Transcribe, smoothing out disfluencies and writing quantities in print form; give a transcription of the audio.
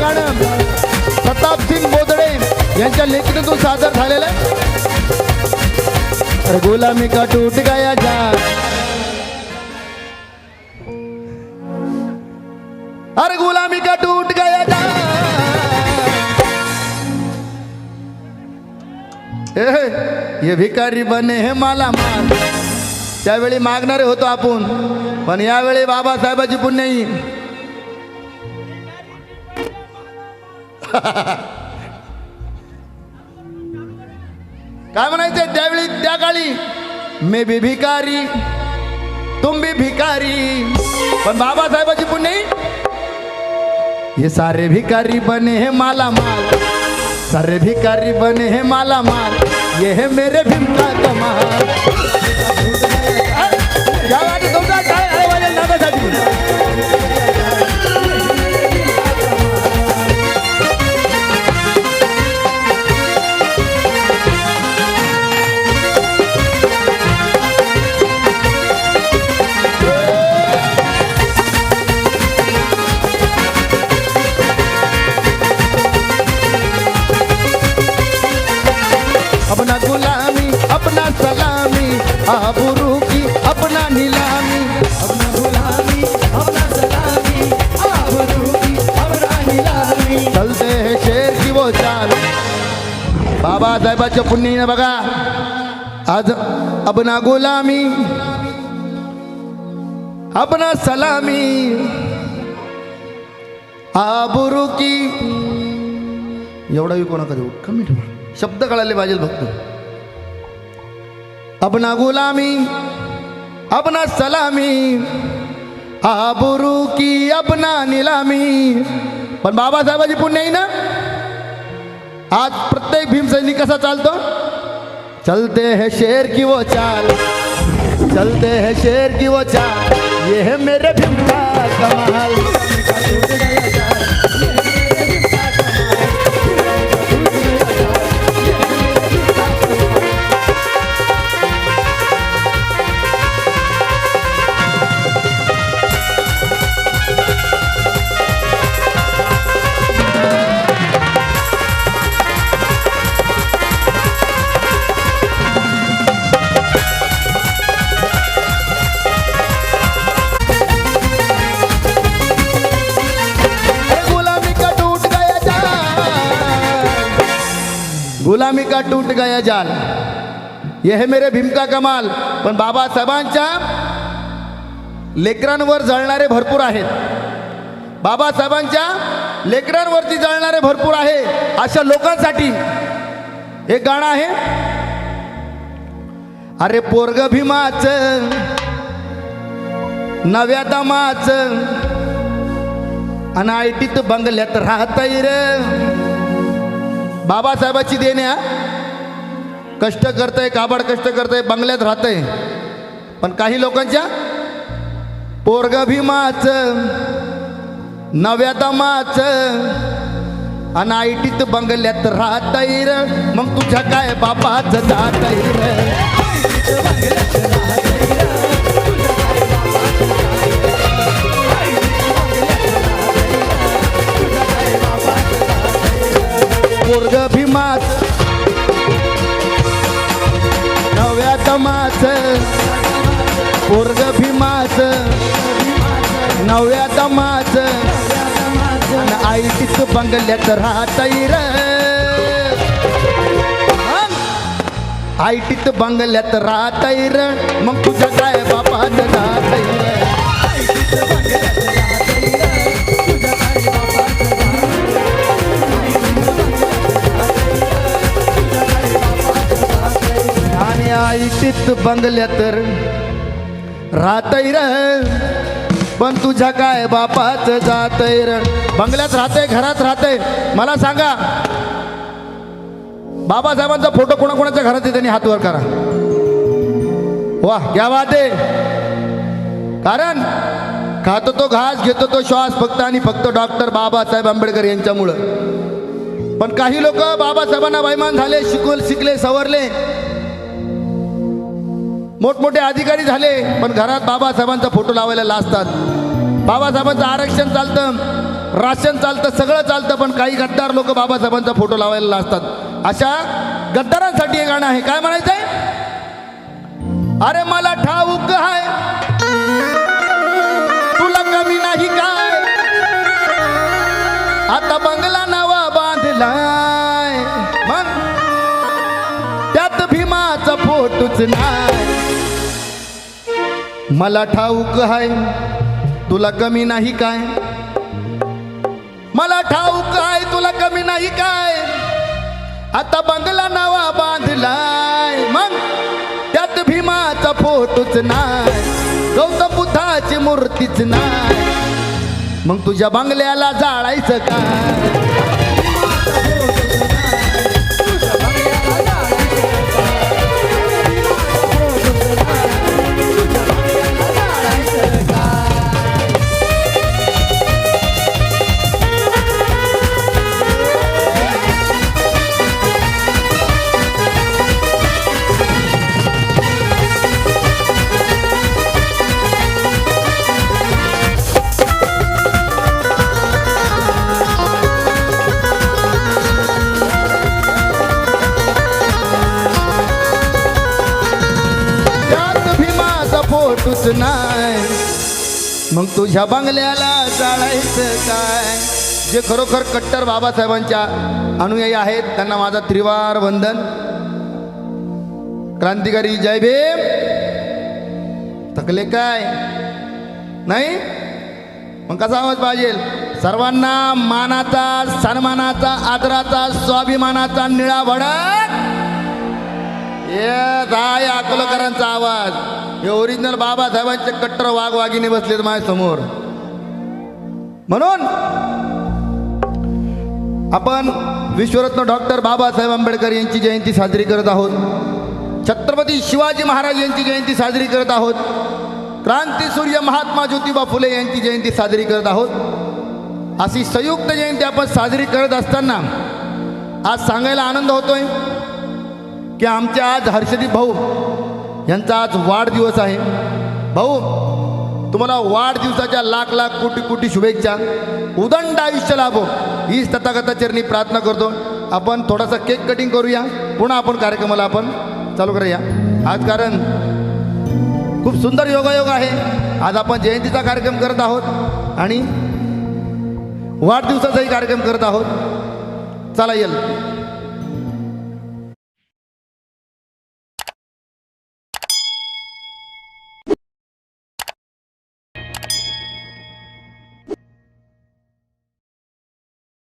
गाणं प्रतापसिंग बोदडे यांच्या लेखणीतून सादर झालेलं आहे। अरे गुलामी का टूट गया जाल, अरे गुलामी का टूट गया जाल, ये भिकारी बने हे माला माल। त्यावेळी मागणारे होतो आपण, पण यावेळी बाबासाहेबाची पुण्याई काय म्हणायचं त्यावेळी त्या काळी, मैं भी भिकारी तुम भी भिकारी, पण बाबासाहेबाची पुण्याई ये सारे भिकारी बने हैं माला माल, सारे भिकारी बने हैं माला माल, ये है मेरे भीम का कमाल। क्या बात है, तुमचा काय आहे वाले नादासाठी। अपना गुलामी अपना सलामी आबरू की अपना नीलामी, अपना गुलामी अपना सलामी आबरू की अपना नीलामी, चलते हैं शेर की वो चाल। बाबासाहेबाच्या पुण्याईने बघा आज अपना गुलामी अपना सलामी आबरू की, एवढा विको नका देऊ, कमी ठेवा, शब्द कळाले पाहिजे फक्त। अपना गुलामी अपना सलामी आबरू की अपना नीलामी, पण बाबासाहेबाची पुण्याई ना आज प्रत्येक भीम सैनिक कसा चालतो, चलते हैं शेर की वो चाल, चलते हैं शेर की वो चाल, ये है मेरे भीम का कमाल। गुलामी का टूट गया जाल, यह है मेरे भीम का कमाल, पण बाबासाहेबांच्या लेकरांवर जळणारे भरपूर आहेत, बाबासाहेबांच्या लेकरांवरती जळणारे भरपूर आहे। अशा लोकांसाठी एक गाणं आहे, अरे पोरग भीमाचं नव्या दमाचं आणि आयटीत बंगल्यात राहतय रे। बाबासाहेबाची देण्या कष्ट करतय, काबाड कष्ट करतय, बंगल्यात राहतय, पण काही लोकांच्या पोरग भीमाचं नव्या दमाचं आणि आयटीत बंगल्यात राहतय रे, मग तुझ्या काय बापाचं जातय रे। पोरग भीमाच नव्या दमाचं, पोरग भीमाच नव्या दमाचं आणि आयटीत बंगल्यात राहतय रे, आयटीत बंगल्यात राहतय रे, मग तुझ्या काय बापाचं जातय रे। आयटीत बंगल्यात राहतय रे, पण तुझ्या काय बापाचं जातय रे। बंगल्यात राहतय, घरात राहतय, मला सांगा बाबासाहेबांचा फोटो कोणाकोणाच्या घरात आहे त्यांनी हात वर करा। वाह क्या बात आहे, कारण खातो तो घास घेतो तो श्वास फक्त आणि फक्त डॉक्टर बाबासाहेब आंबेडकर यांच्यामुळं। पण काही लोक बाबासाहेबांना बैमान झाले, शिकले सवरले, मोठमोठे अधिकारी झाले, पण घरात बाबासाहेबांचा फोटो लावायला लाजतात। बाबासाहेबांचं आरक्षण चालतं, राशन चालतं, सगळं चालतं, पण काही गद्दार लोक बाबासाहेबांचा फोटो लावायला असतात. अशा गद्दारांसाठी हे गाणं आहे. काय म्हणायचंय? अरे मला ठाऊक आहे तुला कमी नाही काय, आता बंगला नवा बांधलाय, मग त्यात भीमाचा फोटोच नाही. मला ठाऊक आहे तुला कमी नाही काय, मला ठाऊक आहे तुला कमी नाही काय, आता बंगला नवा बांधलाय, मग त्यात भीमाचा फोटोच नाही, गौतम बुद्धाची मूर्तीच नाही, मग तुझ्या बंगल्याला जाळायचं काय? फोटोच नाही, मग तुझ्या बंगल्याला जाळायचं काय? जे खरोखर कट्टर बाबासाहेबांच्या अनुयायी आहेत त्यांना माझा त्रिवार वंदन. क्रांतिकारी जय भीम. थकले काय? नाही मग कसा आवाज पाहिजे? सर्वांना मानाचा, सन्मानाचा, आदराचा, स्वाभिमानाचा निळा भडक येत आहे अकोलकरांचा आवाज. हे ओरिजिनल बाबासाहेबांचे कट्टर वाघवाघिनी बसलेत माझ्या समोर. म्हणून आपण विश्वरत्न डॉक्टर बाबासाहेब आंबेडकर यांची जयंती साजरी करत आहोत. छत्रपती शिवाजी महाराज यांची जयंती साजरी करत आहोत. क्रांतीसूर्य महात्मा ज्योतिबा फुले यांची जयंती साजरी करत आहोत. अशी संयुक्त जयंती आपण साजरी करत असताना आज सांगायला आनंद होतोय की आमचे आज हर्षदीप भाऊ यांचा आज वाढदिवस आहे. भाऊ तुम्हाला वाढदिवसाच्या लाख लाख कोटी कोटी शुभेच्छा. उदंड आयुष्य लाभो हीच तथागताचरणी प्रार्थना करतो. आपण थोडासा केक कटिंग करूया, पुन्हा आपण कार्यक्रमाला आपण चालू करूया. आज कारण खूप सुंदर योगायोग आहे. आज आपण जयंतीचा कार्यक्रम करत आहोत आणि वाढदिवसाचाही कार्यक्रम करत आहोत. चला येईल.